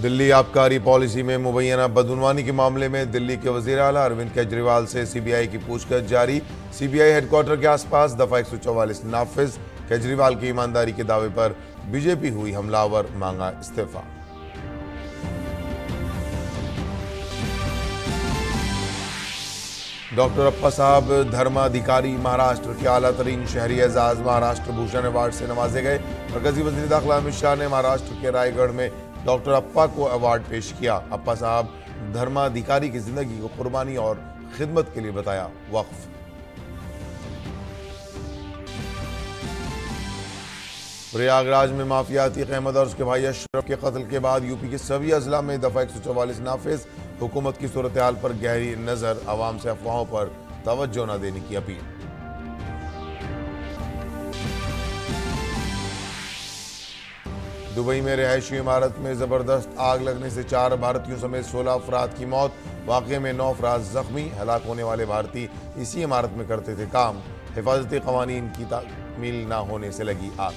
दिल्ली आबकारी पॉलिसी में मुबैना बदउनवानी के मामले में दिल्ली के वजीर आला अरविंद केजरीवाल से सीबीआई की पूछताछ जारी। सीबीआई हेडक्वार्टर के आसपास दफा 144 नाफिज। केजरीवाल की ईमानदारी के दावे पर बीजेपी हुई हमलावर, मांगा इस्तीफा। डॉक्टर अप्पा साहब धर्माधिकारी महाराष्ट्र के आला तरीन शहरी एजाज महाराष्ट्र भूषण अवार्ड से नवाजे गए। मरकजी वजीर दाखिला अमित शाह ने महाराष्ट्र के रायगढ़ में डॉक्टर अप्पा को अवार्ड पेश किया। अप्पा साहब धर्माधिकारी की जिंदगी को कुर्बानी और खिदमत के लिए बताया वक्फ। प्रयागराज में माफियाती अहमद और उसके भाई अशरफ के कत्ल के बाद यूपी के सभी अजला में दफा 144 नाफिज। हुकूमत की सूरत हाल पर गहरी नजर, आवाम से अफवाहों पर तवज्जो न देने की अपील। दुबई में रिहायशी इमारत में जबरदस्त आग लगने से 4 भारतीयों समेत 16 अफराद की मौत। वाकये में 9 अफराद जख्मी। हलाक होने वाले भारतीय इसी इमारत में करते थे काम। हिफाजती कवानीन की तामील न होने से लगी आग।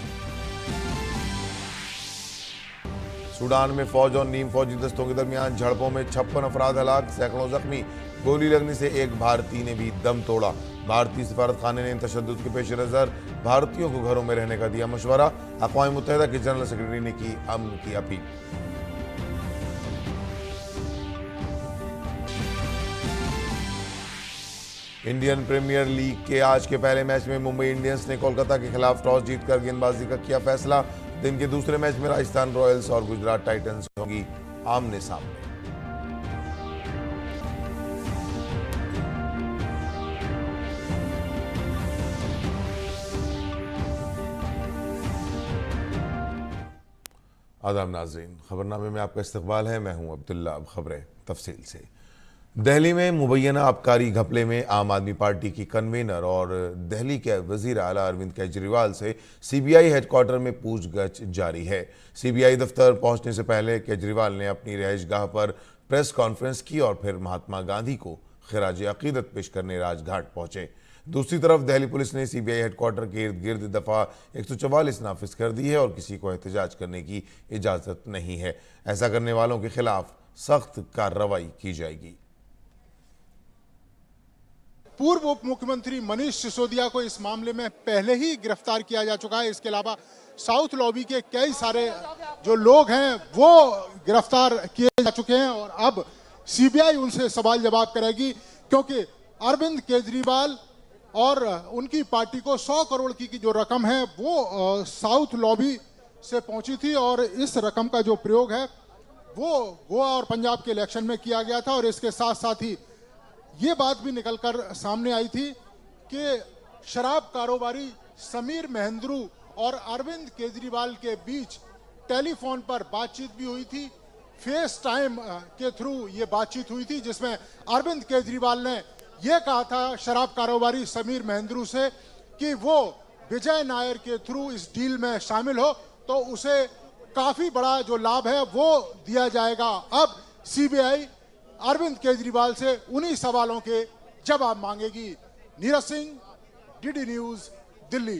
सूडान में फौज और नीम फौजी दस्तों के दरमियान झड़पों में 56 अफराद हलाक, सैकड़ों जख्मी। गोली लगने से एक भारतीय ने भी दम तोड़ा। भारतीय सिफारत खाने ने तशद्दुद के पेश नजर भारतीयों को घरों में रहने का दिया मशवरा। अक़वाम मुत्तहिदा के जनरल सेक्रेटरी ने की अमन की अपील। इंडियन प्रीमियर लीग के आज के पहले मैच में मुंबई इंडियंस ने कोलकाता के खिलाफ टॉस जीतकर गेंदबाजी का किया फैसला। दिन के दूसरे मैच में राजस्थान रॉयल्स और गुजरात टाइटंस होंगी आमने सामने। आदाब नाज़रीन, खबरनामे में आपका इस्तकबाल है। मैं हूं अब्दुल्ला। अब खबरें तफसील से। दिल्ली में मुबैना आबकारी घपले में आम आदमी पार्टी की कन्वीनर और दिल्ली के वजीर आला अरविंद केजरीवाल से सीबीआई हेडक्वार्टर में पूछताछ जारी है। सीबीआई दफ्तर पहुंचने से पहले केजरीवाल ने अपनी रिहाइशगाह पर प्रेस कॉन्फ्रेंस की और फिर महात्मा गांधी को खिराज अकीदत पेश करने राजघाट पहुंचे। दूसरी तरफ दिल्ली पुलिस ने सीबीआई हेडक्वार्टर के इर्द गिर्द दफा 144 नाफिज कर दी है और किसी को एहतजाज करने की इजाजत नहीं है। ऐसा करने वालों के खिलाफ सख्त कार्रवाई की जाएगी। पूर्व उप मुख्यमंत्री मनीष सिसोदिया को इस मामले में पहले ही गिरफ्तार किया जा चुका है। इसके अलावा साउथ लॉबी के कई सारे जो लोग हैं वो गिरफ्तार किए जा चुके हैं और अब सीबीआई उनसे सवाल जवाब करेगी, क्योंकि अरविंद केजरीवाल और उनकी पार्टी को 100 करोड़ की जो रकम है वो साउथ लॉबी से पहुंची थी और इस रकम का जो प्रयोग है वो गोवा और पंजाब के इलेक्शन में किया गया था। और इसके साथ साथ ही ये बात भी निकलकर सामने आई थी कि शराब कारोबारी समीर महेंद्रू और अरविंद केजरीवाल के बीच टेलीफोन पर बातचीत भी हुई थी। फेस टाइम के थ्रू ये बातचीत हुई थी, जिसमें अरविंद केजरीवाल ने यह कहा था शराब कारोबारी समीर महेंद्रू से कि वो विजय नायर के थ्रू इस डील में शामिल हो तो उसे काफी बड़ा जो लाभ है वो दिया जाएगा। अब सीबीआई अरविंद केजरीवाल से उन्हीं सवालों के जवाब मांगेगी। Neeraj Singh, DD News, Delhi.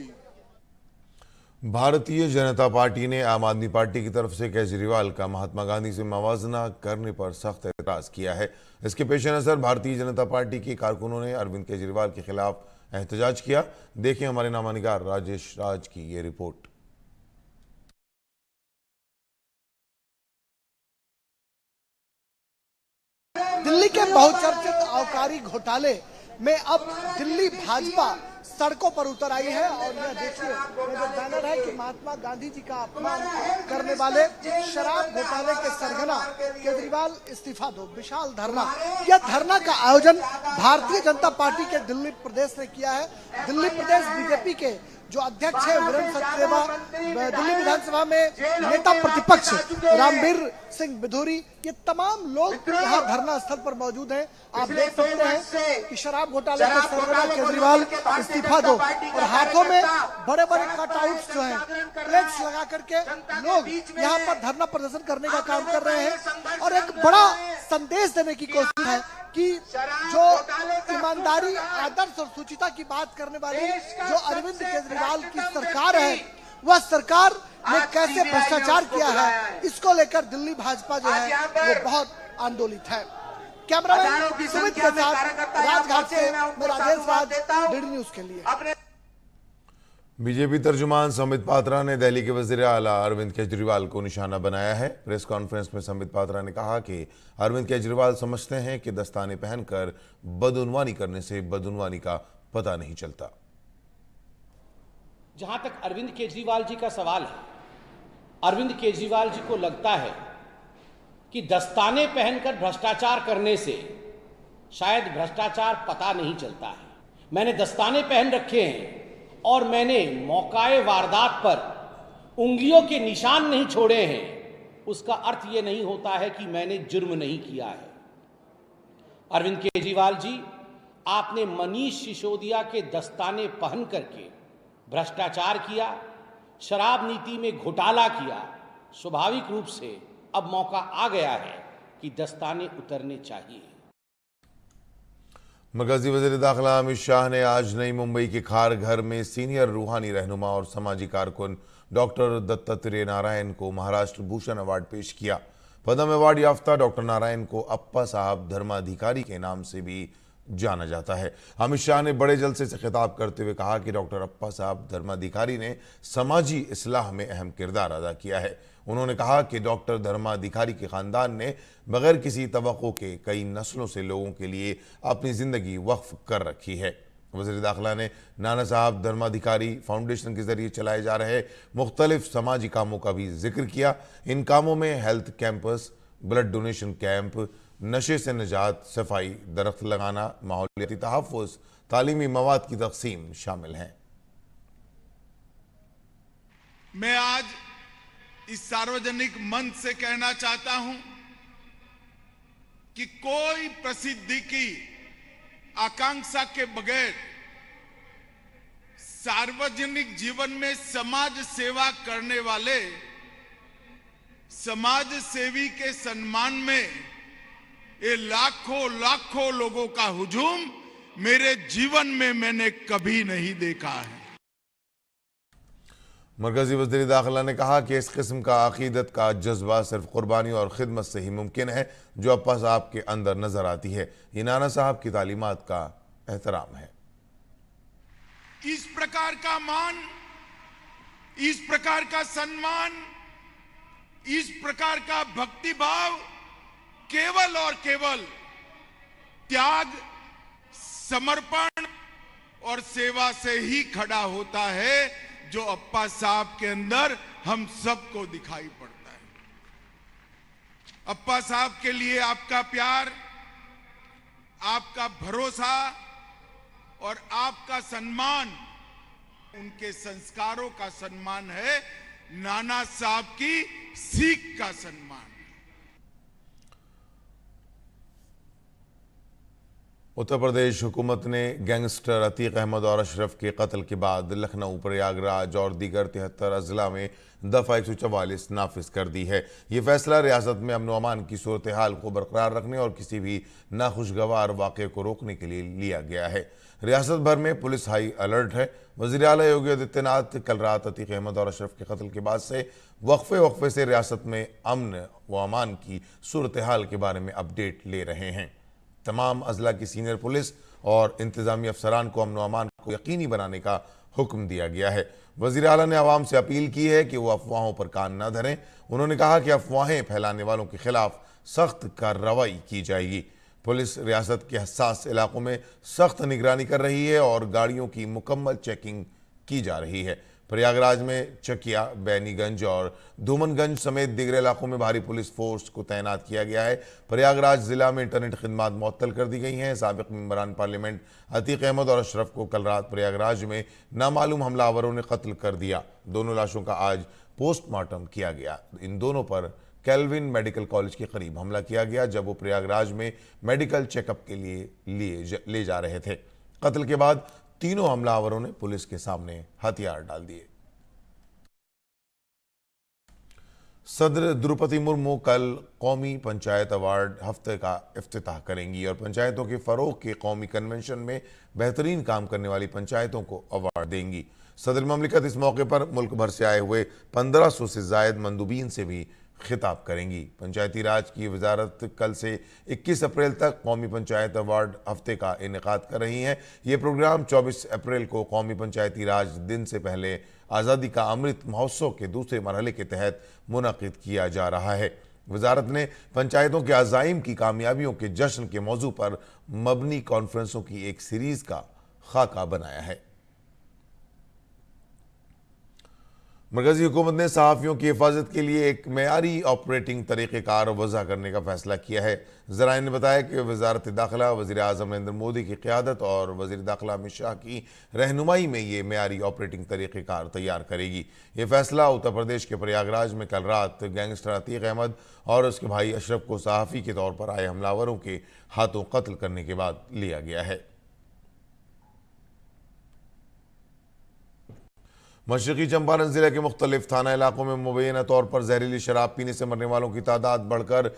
Bharatiya Janata party ने आम आदमी पार्टी की तरफ से केजरीवाल का महात्मा गांधी से मवाजना करने पर सख्त एतराज किया है। इसके पेश नजर भारतीय जनता पार्टी के कारकुनों ने अरविंद केजरीवाल के खिलाफ एहतजाज किया। देखिए हमारे नामानिगार राजेश राज की ये रिपोर्ट। दिल्ली के बहुचर्चित आबकारी घोटाले में अब दिल्ली भाजपा सड़कों पर उतर आई है और यह देखिए जो बैनर है कि महात्मा गांधी जी का अपमान करने वाले शराब घोटाले के सरगना केजरीवाल इस्तीफा दो, विशाल धरना। यह धरना का आयोजन भारतीय जनता पार्टी के दिल्ली प्रदेश ने किया है। दिल्ली प्रदेश बीजेपी के जो अध्यक्ष है वीरेंद्र सचदेवा, दिल्ली विधानसभा में नेता प्रतिपक्ष रामवीर सिंह बिधूरी, ये तमाम लोग यहाँ धरना स्थल पर मौजूद हैं। आप देख सकते हैं कि शराब घोटाले के सरगना केजरीवाल इस्तीफा दो और हाथों में बड़े बड़े कटआउट्स जो हैं प्लेट्स लगा करके लोग यहाँ पर धरना प्रदर्शन करने का काम कर रहे हैं और एक बड़ा संदेश देने की कोशिश है कि जो ईमानदारी, आदर्श और सुचिता की बात करने वाली जो अरविंद केजरीवाल की सरकार है वह सरकार ने कैसे भ्रष्टाचार किया है, इसको लेकर दिल्ली भाजपा जो है वो बहुत आंदोलित है। कैमरामैन सुमित के साथ राजघाट से मैं राजेश राज, डीडी न्यूज के लिए। बीजेपी तर्जुमान संबित पात्रा ने दिल्ली के वजीर आला अरविंद केजरीवाल को निशाना बनाया है। प्रेस कॉन्फ्रेंस में संबित पात्रा ने कहा कि अरविंद केजरीवाल समझते हैं कि दस्ताने पहनकर बदउनवानी करने से बदउनवानी का पता नहीं चलता। जहां तक अरविंद केजरीवाल जी का सवाल है, अरविंद केजरीवाल जी को लगता है कि दस्ताने पहनकर भ्रष्टाचार करने से शायद भ्रष्टाचार पता नहीं चलता है। मैंने दस्ताने पहन रखे हैं और मैंने मौकाए वारदात पर उंगलियों के निशान नहीं छोड़े हैं, उसका अर्थ यह नहीं होता है कि मैंने जुर्म नहीं किया है। अरविंद केजरीवाल जी, आपने मनीष सिसोदिया के दस्ताने पहन करके भ्रष्टाचार किया, शराब नीति में घोटाला किया। स्वाभाविक रूप से अब मौका आ गया है कि दस्ताने उतरने चाहिए। मरकजी वज़ीर दाखिला अमित शाह ने आज नई मुंबई के खार घर में सीनियर रूहानी रहनुमा और समाजी कारकुन डॉक्टर दत्तात्रेय नारायण को महाराष्ट्र भूषण अवार्ड पेश किया। पद्म अवार्ड याफ्ता डॉक्टर नारायण को अप्पा साहब धर्माधिकारी के नाम से भी जाना जाता है। अमित शाह ने बड़े जलसे से खिताब करते हुए कहा कि डॉक्टर अप्पा साहब धर्माधिकारी ने समाजी इस्लाह में अहम किरदार अदा किया है। उन्होंने कहा कि डॉक्टर धर्माधिकारी के खानदान ने बगैर किसी तवक्को के कई नस्लों से लोगों के लिए अपनी जिंदगी वक्फ कर रखी है। वज़ीर दाखिला ने नाना साहब धर्माधिकारी फाउंडेशन के जरिए चलाए जा रहे मुख्तलिफ समाजी कामों का भी जिक्र किया। इन कामों में health campus, blood donation camp, नशे से निजात, सफाई, दरख्त लगाना, माहौलियाती तहफ़्फ़ुज़, तालीमी मवाद की तक़सीम शामिल हैं। मैं आज इस सार्वजनिक मंच से कहना चाहता हूं कि कोई प्रसिद्धि की आकांक्षा के बगैर सार्वजनिक जीवन में समाज सेवा करने वाले समाज सेवी के सम्मान में ये लाखों लाखों लोगों का हुजूम मेरे जीवन में मैंने कभी नहीं देखा है। मरकजी वज़ीर दाखिला ने कहा कि इस किस्म का अकीदत का जज्बा सिर्फ कुर्बानी और खिदमत से ही मुमकिन है जो अप्पा साहब के अंदर नजर आती है। ये नाना साहब की तालीमात का एहतराम है। इस प्रकार का मान, इस प्रकार का सम्मान, इस प्रकार का भक्ति भाव केवल और केवल त्याग, समर्पण और सेवा से ही खड़ा होता है, जो अप्पा साहब के अंदर हम सबको दिखाई पड़ता है। अप्पा साहब के लिए आपका प्यार, आपका भरोसा और आपका सम्मान उनके संस्कारों का सम्मान है, नाना साहब की सीख का सम्मान। उत्तर प्रदेश हुकूमत ने गैंगस्टर अतीक अहमद और अशरफ के कत्ल के बाद लखनऊ, प्रयागराज और दीगर 73 अजला में दफ़ा 144 नाफिज कर दी है। ये फैसला रियासत में अमन व अमान की सूरत हाल को बरकरार रखने और किसी भी नाखुशगवार वाक़े को रोकने के लिए लिया गया है। रियासत भर में पुलिस हाई अलर्ट है। वज़ीर आला योगी आदित्यनाथ कल रात अतीक अहमद और अशरफ के कत्ल के बाद से वक्फे से रियासत में अमन व अमान की सूरत हाल के बारे में अपडेट ले रहे हैं। तमाम अजला की सीनियर पुलिस और इंतजामी अफसरान को अमन व अमान को यकीनी बनाने का हुक्म दिया गया है। वज़ीर आला ने आवाम से अपील की है कि वो अफवाहों पर कान न धरें। उन्होंने कहा कि अफवाहें फैलाने वालों के खिलाफ सख्त कार्रवाई की जाएगी। पुलिस रियासत के हसास इलाकों में सख्त निगरानी कर रही है और गाड़ियों की मुकम्मल चेकिंग की जा रही है। प्रयागराज में चकिया, बैनीगंज और धूमनगंज समेत दीगर इलाकों में भारी पुलिस फोर्स को तैनात किया गया है। प्रयागराज जिला में इंटरनेट खिदमात मुअत्तल कर दी गई हैं। साबिक मेंबरान पार्लियामेंट अतीक अहमद और अशरफ को कल रात प्रयागराज में नामालूम हमलावरों ने कत्ल कर दिया। दोनों लाशों का आज पोस्टमार्टम किया गया। इन दोनों पर कैल्विन मेडिकल कॉलेज के करीब हमला किया गया जब वो प्रयागराज में मेडिकल चेकअप के लिए ले जा रहे थे। कत्ल के बाद तीनों हमलावरों ने पुलिस के सामने हथियार डाल दिए। सदर द्रौपदी मुर्मू कल कौमी पंचायत अवार्ड हफ्ते का इफ्तिताह करेंगी और पंचायतों के फरोग के कौमी कन्वेंशन में बेहतरीन काम करने वाली पंचायतों को अवार्ड देंगी। सदर ममलिकत इस मौके पर मुल्क भर से आए हुए 1500 से जायद मंदूबीन से भी खिताब करेंगी। पंचायती राज की वजारत कल से 21 अप्रैल तक कौमी पंचायत अवार्ड हफ्ते का इनेकाद कर रही है। ये प्रोग्राम 24 अप्रैल को कौमी पंचायती राज दिन से पहले आज़ादी का अमृत महोत्सव के दूसरे मरहले के तहत मुनक़िद किया जा रहा है। वजारत ने पंचायतों के अज़ाइम की कामयाबियों के जश्न के मौजू पर मबनी कॉन्फ्रेंसों की एक सीरीज़ का खाका बनाया है। मरकजी हुकूमत ने सहाफ़ियों की हिफाजत के लिए एक मेयारी ऑपरेटिंग तरीक़ेकार वज़ा करने का फैसला किया है। ज़राइन ने बताया कि वज़ारत दाखिला वज़ीर आज़म नरेंद्र मोदी की क़यादत और वज़ीर दाखिला अमित शाह की रहनुमाई में ये मेयारी ऑपरेटिंग तरीक़ेकार तैयार करेगी। ये फैसला उत्तर प्रदेश के प्रयागराज में कल रात गैंगस्टर अतीक अहमद और उसके भाई अशरफ को सहाफ़ी के तौर पर आए हमलावरों के हाथों कत्ल करने के बाद लिया गया है। मशरक़ी चंपारण जिले के मुख्तलिफ थाना इलाकों में मुबैना तौर पर जहरीली शराब पीने से मरने वालों की तादाद बढ़कर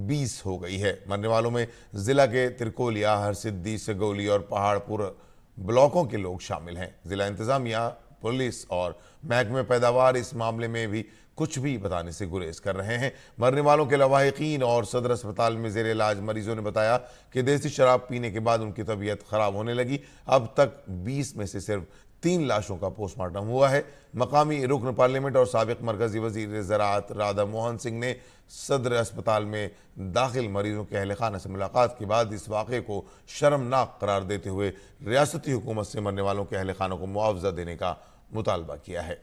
20 हो गई है। मरने वालों में जिला के तिरकोलिया, हरसिद्दी, सगौली और पहाड़पुर ब्लॉकों के लोग शामिल हैं। जिला इंतजामिया, पुलिस और महकमे पैदावार इस मामले में भी कुछ भी बताने से गुरेज कर रहे हैं। मरने वालों के लवाहिकीन और सदर अस्पताल में जेर इलाज मरीजों ने बताया कि देसी शराब पीने के बाद उनकी तबीयत खराब होने लगी। अब तक 20 में से सिर्फ 3 लाशों का पोस्टमार्टम हुआ है। मकामी रुकन पार्लियामेंट और साबिक मरकजी वजीर ज़राअत राधा मोहन सिंह ने सदर अस्पताल में दाखिल मरीजों के अहल खाना से मुलाकात के बाद इस वाक़े को शर्मनाक करार देते हुए रियासती हुकूमत से मरने वालों के अहल खानों को मुआवजा देने का मुतालबा किया है।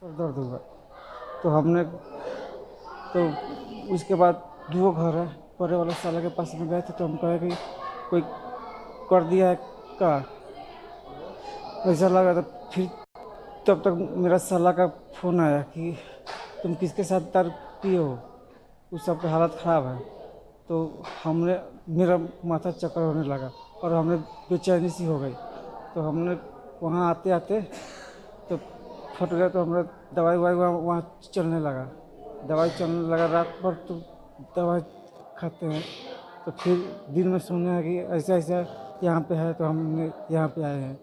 दर्द हुआ तो हमने तो उसके बाद जो घर है परे वाले साला के पास में गए थे तो हम कहे कि कोई कर दिया है का ऐसा लगा। तो फिर तब तक मेरा साला का फ़ोन आया कि तुम किसके साथ दारू पिए हो, उस सबका हालत ख़राब है। तो हमने मेरा माथा चक्कर होने लगा और हमने बेचैनी सी हो गई। तो हमने वहाँ आते आते तो फट गया। तो हमारा दवाई वहाँ चलने लगा, दवाई चलने लगा। रात भर तो दवाई खाते हैं तो फिर दिन में सुना है कि ऐसा ऐसा यहाँ पे है तो हमने यहाँ पे आए हैं।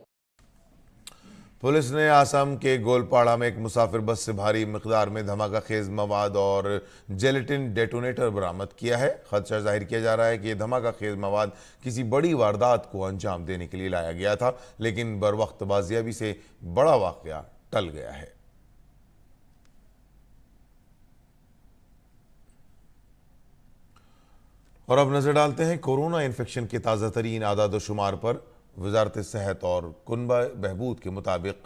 पुलिस ने आसाम के गोलपाड़ा में एक मुसाफिर बस से भारी मिकदार में धमाका खेज मवाद और जेलेटिन डेटोनेटर बरामद किया है। खदशा जाहिर किया जा रहा है कि यह धमाका खेज मवाद किसी बड़ी वारदात को अंजाम देने के लिए लाया गया था, लेकिन बरवक्त बाजियाबी से बड़ा वाकया टल गया है। और अब नजर डालते हैं कोरोना इन्फेक्शन के ताज़ा तरीन आदाद-ओ-शुमार पर। वजारत सेहत और कुनबा बहबूद के मुताबिक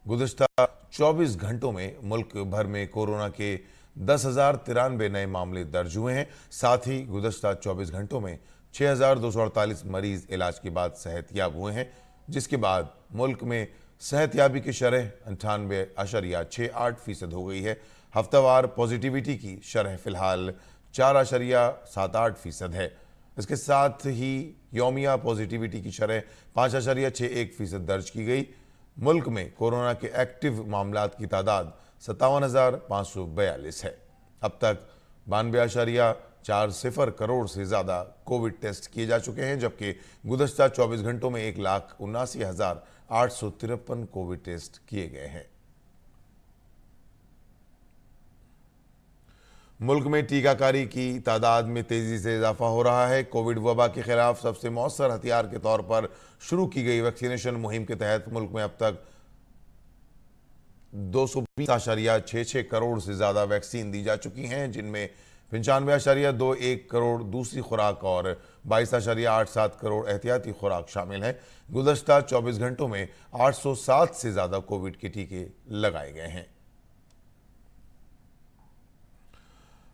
गुज़श्ता 24 घंटों में मुल्क भर में कोरोना के 10,093 नए मामले दर्ज हुए हैं। साथ ही गुज़श्ता 24 घंटों में 6,248 मरीज इलाज के बाद सेहतयाब हुए हैं, जिसके बाद मुल्क में सेहतयाबी की शरह 98.68% हो गई है। हफ्तावार पॉजिटिविटी की शरह फिलहाल 4.78% है। इसके साथ ही यौमिया पॉजिटिविटी की शरह 5.61% दर्ज की गई। मुल्क में कोरोना के एक्टिव मामलात की तादाद 57,542 है। अब तक 92.40 करोड़ से ज़्यादा कोविड टेस्ट किए जा चुके हैं, जबकि गुज़श्ता 24 घंटों में 1,79,853 कोविड टेस्ट किए गए हैं। मुल्क में टीकाकारी की तादाद में तेजी से इजाफा हो रहा है। कोविड वबा के खिलाफ सबसे मौसर हथियार के तौर पर शुरू की गई वैक्सीनेशन मुहिम के तहत मुल्क में अब तक 220.66 करोड़ से ज़्यादा वैक्सीन दी जा चुकी हैं, जिनमें 95.21 करोड़ दूसरी खुराक और 22.87 करोड़ एहतियाती खुराक शामिल है। गुज़श्ता 24 घंटों में 807 से ज़्यादा कोविड के टीके लगाए गए हैं।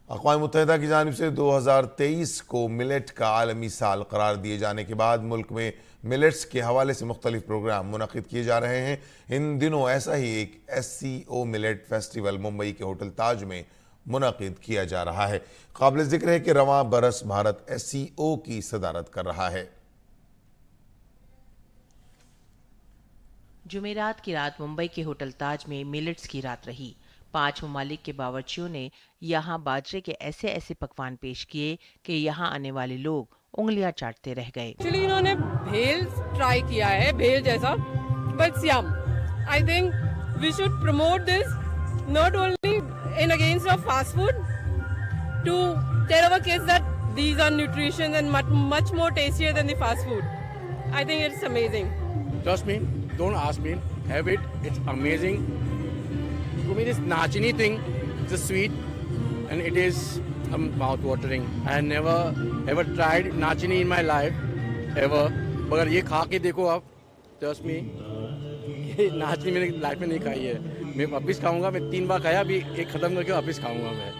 अक़वाम मुत्तहिदा की जानिब से 2023 को मिलेट का आलमी साल करार दिए जाने के बाद मुल्क में मिलेट्स के हवाले से मुख्तलिफ प्रोग्राम मुनक़िद किए जा रहे हैं। इन दिनों ऐसा ही एक SCO मिलेट फेस्टिवल मुंबई के होटल ताज में मुनक़िद किया जा रहा है। काबिल ज़िक्र है कि रवां बरस भारत SCO की सदारत कर रहा है। जुमेरात की रात मुंबई के होटल ताज में मिलेट्स की रात रही। 5 ममालिक के बावर्चियों ने यहाँ बाजरे के ऐसे ऐसे पकवान पेश किए कि यहाँ आने वाले लोग उंगलियां चाटते रह गए। एक्चुअली इन्होंने भेल ट्राई किया है, भेल जैसा, but yum. I think we should promote this not only in against of fast food, to tell our kids that these are nutritious and much more tastier than the fast food. I think it's amazing. Trust me, don't ask me, have it, it's amazing. To me, this nachini thing is sweet and it is mouth-watering. I never ever tried nachini in my life, ever. मगर ये खा के देखो आप, trust me, ये नाचनी मैंने life में नहीं खाई है. मैं वापस खाऊंगा, मैं 3 बार खाया, अभी एक खत्म करके वापस खाऊंगा मैं.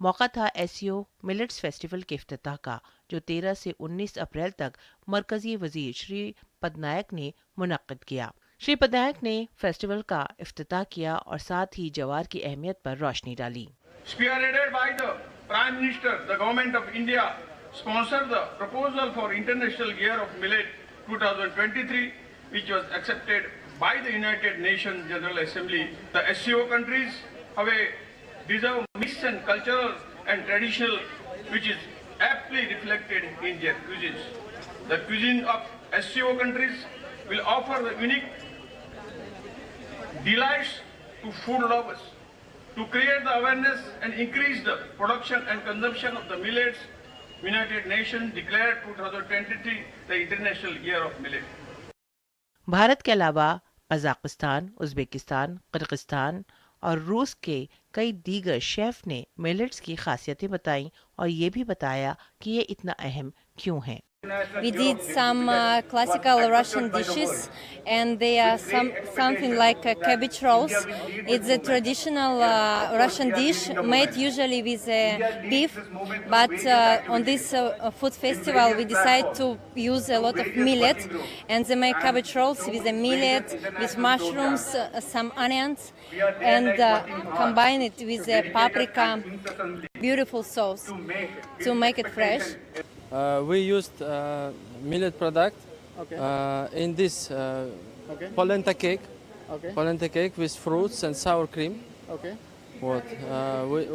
मौका था एससीओ मिलेट्स फेस्टिवल के इफ्तिताह का, जो 13 से 19 अप्रैल तक मरकजी वजीर श्री पदनायक ने मुनक्किद किया। श्री पदनायक ने फेस्टिवल का इफ्तिताह किया और साथ ही जवार की अहमियत पर रोशनी डाली। Spearheaded by the Prime Minister, the Government of India sponsored the proposal for International Year of Millet 2023, which was accepted by the United Nations General Assembly. The SCO countries have a deserve mix and cultural and traditional, which is aptly reflected in their cuisines. The cuisine of SCO countries will offer the unique delights to food lovers. To create the awareness and increase the production and consumption of the millets, United Nations declared 2023 the International Year of Millet. Bharat के अलावा Kazakhstan, Uzbekistan, Kyrgyzstan और रूस के कई दीगर chef ने millets की खासियतें बताईं और ये भी बताया कि ये इतना अहम क्यों है। We did some classical Russian dishes, and they are something like cabbage rolls. It's a traditional Russian dish made usually with beef, but on this food festival we decided to use a lot of millet, and they make cabbage rolls with the millet, with mushrooms, some onions, and combine it with paprika, beautiful sauce to make it fresh. We used millet product in this polenta cake. Polenta cake with fruits and sour cream. What?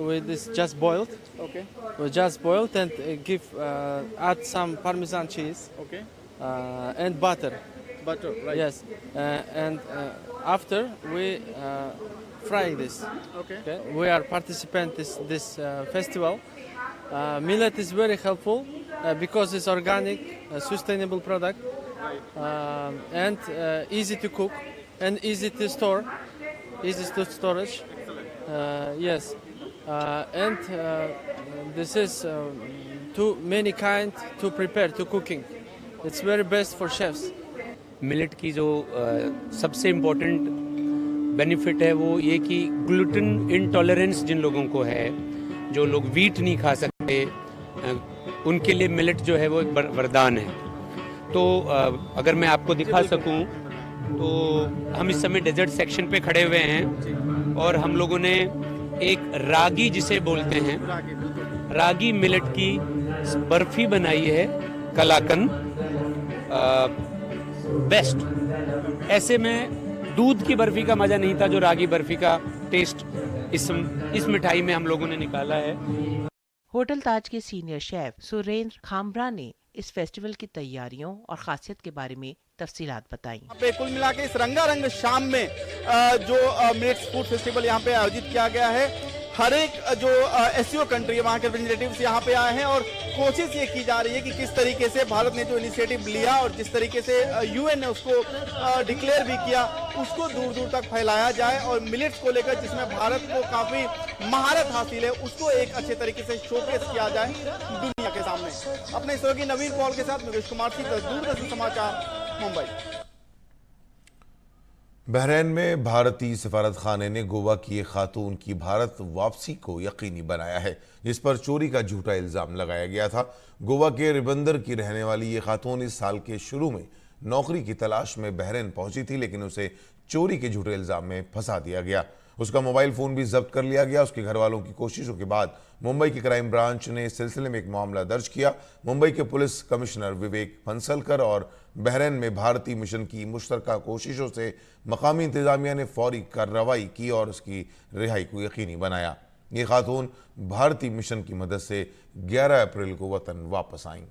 We this just boiled. We just boiled and add some Parmesan cheese. And butter. Butter, right? Yes. And after we fry this. Okay. We are participants this festival. Millet is very helpful because it's organic, sustainable product, and easy to cook and easy to store, easy to storage. Yes, and this is too many kind to prepare to cooking. It's very best for chefs. Millet की जो सबसे important benefit है वो ये कि gluten intolerance जिन लोगों को है, जो लोग वीट नहीं खा सकते, उनके लिए मिलेट जो है वो एक वरदान है। तो अगर मैं आपको दिखा सकूं तो हम इस समय डेजर्ट सेक्शन पे खड़े हुए हैं और हम लोगों ने एक रागी जिसे बोलते हैं, रागी मिलेट की बर्फी बनाई है, कलाकंद बेस्ट। ऐसे में दूध की बर्फी का मजा नहीं था जो रागी बर्फी का टेस्ट इस मिठाई में हम लोगों ने निकाला है। होटल ताज के सीनियर शेफ सुरेंद्र खामरा ने इस फेस्टिवल की तैयारियों और खासियत के बारे में तफसीलात बताई। कुल मिला के इस रंगारंग शाम में जो मिलेट्स फूड फेस्टिवल यहाँ पे आयोजित किया गया है, हर एक जो एससीओ कंट्री है वहाँ के रिप्रेजेंटेटिव्स यहाँ पे आए हैं और कोशिश ये की जा रही है कि किस तरीके से भारत ने जो इनिशिएटिव लिया और जिस तरीके से यूएन ने उसको डिक्लेयर भी किया, उसको दूर दूर तक फैलाया जाए और मिलेट्स को लेकर जिसमें भारत को काफी महारत हासिल है उसको एक अच्छे तरीके से शोकेस किया जाए दुनिया के सामने। अपने सहयोगी नवीन पॉल के साथ मुकेश कुमार सिंह, दूरदर्शन समाचार, मुंबई। बहरीन में भारतीय सफारत खाने ने गोवा की एक खातून की भारत वापसी को यकीनी बनाया है, जिस पर चोरी का झूठा इल्जाम लगाया गया था। गोवा के रिबंदर की रहने वाली ये खातून इस साल के शुरू में नौकरी की तलाश में बहरीन पहुंची थी, लेकिन उसे चोरी के झूठे इल्जाम में फंसा दिया गया। उसका मोबाइल फोन भी जब्त कर लिया गया। उसके घर वालों की कोशिशों के बाद मुंबई की क्राइम ब्रांच ने इस सिलसिले में एक मामला दर्ज किया। मुंबई के पुलिस कमिश्नर विवेक फंसलकर और बहरीन में भारतीय मिशन की मुश्तरका कोशिशों से मकामी इंतजामिया ने फौरी कार्रवाई की और उसकी रिहाई को यकीनी बनाया। ये खातून भारतीय मिशन की मदद से 11 अप्रैल को वतन वापस आईं।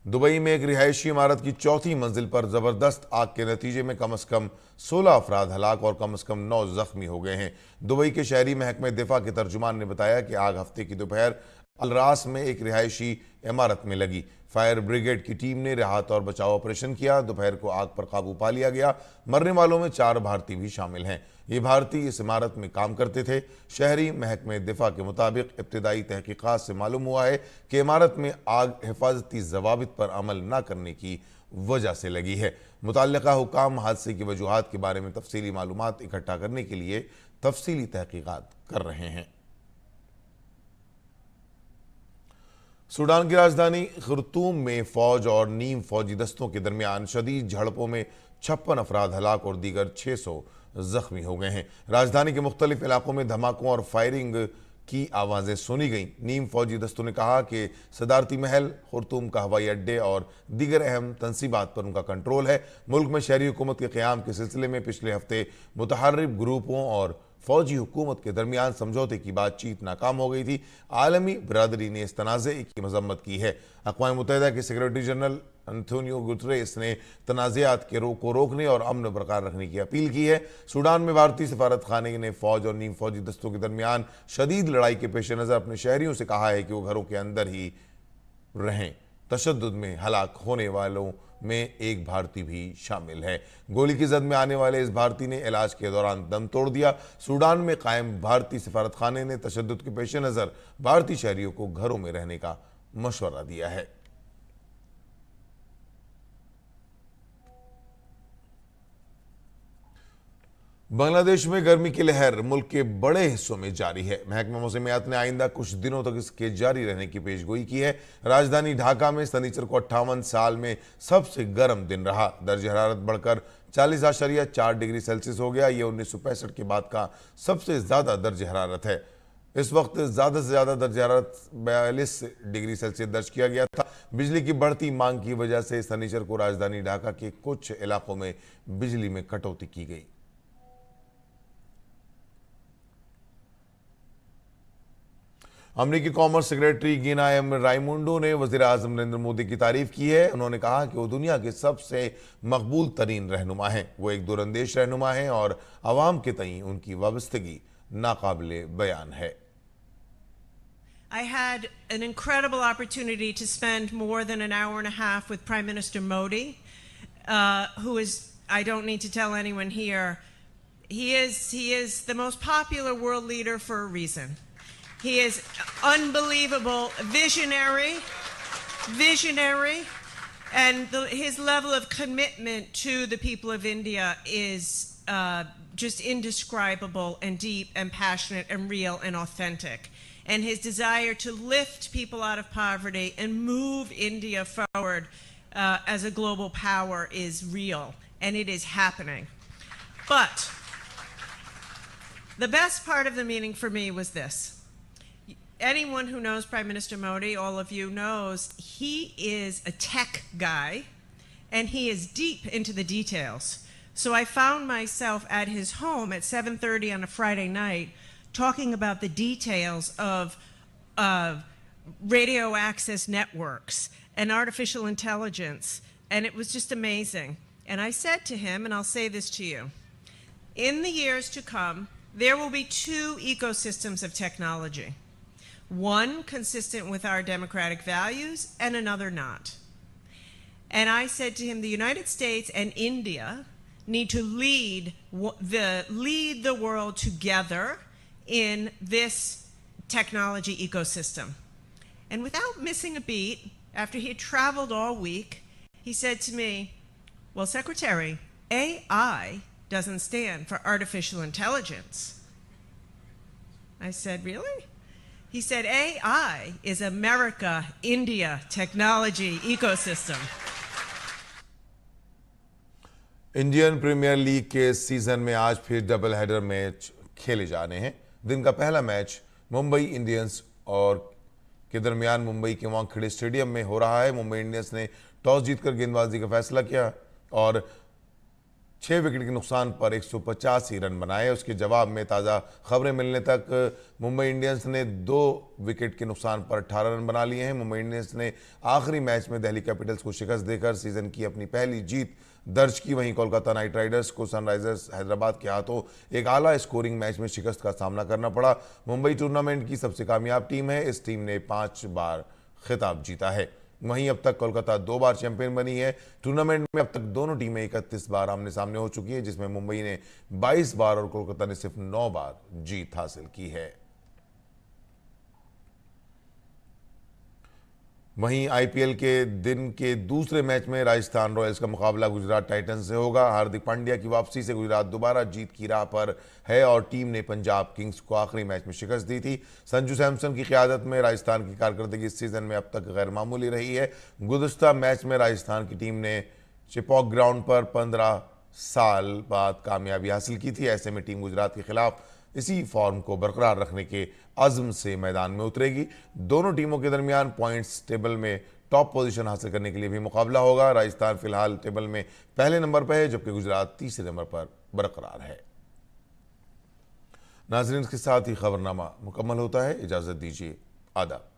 दुबई में एक रिहायशी इमारत की चौथी मंजिल पर जबरदस्त आग के नतीजे में कम से कम 16 अफराद हलाक और कम से कम 9 जख्मी हो गए हैं। दुबई के शहरी महकमे दिफा के तर्जुमान ने बताया कि आग हफ्ते की दोपहर अलरास में एक रिहायशी इमारत में लगी। फायर ब्रिगेड की टीम ने राहत और बचाव ऑपरेशन किया। दोपहर को आग पर काबू पा लिया गया। मरने वालों में 4 भारतीय भी शामिल हैं। ये भारतीय इस इमारत में काम करते थे। शहरी महकमे दिफा के मुताबिक इब्तिदाई तहकीकात से मालूम हुआ है कि इमारत में आग हिफाजती जवाबित पर अमल न करने की वजह से लगी है। मुतल्लिका हुकाम हादसे की वजूहात के बारे में तफसीली मालूमात इकट्ठा करने के लिए तफसीली तहकीकात कर रहे हैं। सूडान की राजधानी खर्तूम में फौज और नीम फौजी दस्तों के दरमियान शदीद झड़पों में 56 अफराद हलाक और दीगर 600 जख्मी हो गए हैं। राजधानी के मुख्तलिफ इलाकों में धमाकों और फायरिंग की आवाज़ें सुनी गईं। नीम फौजी दस्तों ने कहा कि सदारती महल, खुर्तूम का हवाई अड्डे और दीगर अहम तंसीबात पर उनका कंट्रोल है। मुल्क में शहरी हुकूमत के क़याम के सिलसिले में पिछले हफ्ते मुतहर्रिब ग्रुपों और फौजी हुकूमत के दरमियान समझौते की बातचीत नाकाम हो गई थी। आलमी बरादरी ने इस तनाज़े की मजम्मत की है। अक़वाम मुत्तहिदा के सेक्रेटरी जनरल एंटोनियो गुतरेस ने तनाज़ात को रोकने और अमन बरकरार रखने की अपील की है। सूडान में भारतीय सफारत खाने ने फौज और नीम फौजी दस्तों के दरमियान शदीद लड़ाई के पेश नज़र अपने शहरियों से कहा है कि वो घरों के अंदर ही रहें। तशद्दुद में हलाक होने वालों में एक भारतीय भी शामिल है। गोली की जद में आने वाले इस भारतीय ने इलाज के दौरान दम तोड़ दिया। सूडान में कायम भारतीय सफारत खाने ने तशद्दुद के पेश नज़र भारतीय शहरियों को घरों में रहने का मशवरा दिया है। बांग्लादेश में गर्मी की लहर मुल्क के बड़े हिस्सों में जारी है। महकमा मौसमियात ने आइंदा कुछ दिनों तक इसके जारी रहने की पेशगोई की है। राजधानी ढाका में शनिचर को 58 साल में सबसे गर्म दिन रहा। दर्ज हरारत बढ़कर 40.4 डिग्री सेल्सियस हो गया। ये 1965 के बाद का सबसे ज्यादा दर्ज हरारत है। इस वक्त ज्यादा से ज्यादा दर्ज हरारत 42 डिग्री सेल्सियस दर्ज किया गया था। बिजली की बढ़ती मांग की वजह से शनिचर को राजधानी ढाका के कुछ इलाकों में बिजली में कटौती की गई। अमरीकी कॉमर्स सेक्रेटरी गिना एम राइमुंडो ने वज़ीर आज़म नरेंद्र मोदी की तारीफ की है। उन्होंने कहा कि वो दुनिया के सबसे मकबूल तरीन रहनुमा हैं। वो एक दूरंदेश रहनुमा हैं और अवाम के तईं उनकी वाबस्तगी नाकाबिले बयान है। I had an incredible opportunity to spend more than an hour and a half with Prime Minister Modi, who is, I don't need to tell anyone here, he is the most popular world leader for a reason. He is unbelievable, visionary, and his level of commitment to the people of India is just indescribable and deep and passionate and real and authentic. And his desire to lift people out of poverty and move India forward as a global power is real, and it is happening. But the best part of the meeting for me was this. Anyone who knows Prime Minister Modi, all of you knows, he is a tech guy and he is deep into the details. So I found myself at his home at 7:30 on a Friday night talking about the details of radio access networks and artificial intelligence, and it was just amazing. And I said to him, and I'll say this to you, in the years to come, there will be 2 ecosystems of technology. One consistent with our democratic values and another not. And I said to him, the United States and India need to lead the world together in this technology ecosystem. And without missing a beat, after he had traveled all week, he said to me, well, Secretary, AI doesn't stand for artificial intelligence. I said, really? He said, AI is America-India technology ecosystem. Indian Premier League के season में आज फिर double header match खेले जाने हैं। दिन का पहला मैच मुंबई इंडियंस और के दरमियान मुंबई के वानखेड़े स्टेडियम में हो रहा है। मुंबई इंडियंस ने टॉस जीतकर गेंदबाजी का फैसला किया और 6 विकेट के नुकसान पर 185 रन बनाए। उसके जवाब में ताज़ा खबरें मिलने तक मुंबई इंडियंस ने 2 विकेट के नुकसान पर 18 रन बना लिए हैं। मुंबई इंडियंस ने आखिरी मैच में दिल्ली कैपिटल्स को शिकस्त देकर सीजन की अपनी पहली जीत दर्ज की। वहीं कोलकाता नाइट राइडर्स को सनराइजर्स हैदराबाद के हाथों एक आला स्कोरिंग मैच में शिकस्त का सामना करना पड़ा। मुंबई टूर्नामेंट की सबसे कामयाब टीम है। इस टीम ने 5 बार खिताब जीता है। वहीं अब तक कोलकाता 2 बार चैंपियन बनी है। टूर्नामेंट में अब तक दोनों टीमें 31 बार आमने सामने हो चुकी है, जिसमें मुंबई ने 22 बार और कोलकाता ने सिर्फ 9 बार जीत हासिल की है। वहीं आईपीएल के दिन के दूसरे मैच में राजस्थान रॉयल्स का मुकाबला गुजरात टाइटंस से होगा। हार्दिक पांड्या की वापसी से गुजरात दोबारा जीत की राह पर है और टीम ने पंजाब किंग्स को आखिरी मैच में शिकस्त दी थी। संजू सैमसन की क़यादत में राजस्थान की कारकर्दगी इस सीजन में अब तक गैर मामूली रही है। गुज़िश्ता मैच में राजस्थान की टीम ने चिपॉक ग्राउंड पर 15 साल बाद कामयाबी हासिल की थी। ऐसे में टीम गुजरात के खिलाफ इसी फॉर्म को बरकरार रखने के अज़्म से मैदान में उतरेगी। दोनों टीमों के दरमियान पॉइंट्स टेबल में टॉप पोजीशन हासिल करने के लिए भी मुकाबला होगा। राजस्थान फिलहाल टेबल में पहले नंबर पर है, जबकि गुजरात तीसरे नंबर पर बरकरार है। नाज़रीन, इसके साथ ही खबरनामा मुकम्मल होता है। इजाज़त दीजिए। आदाब।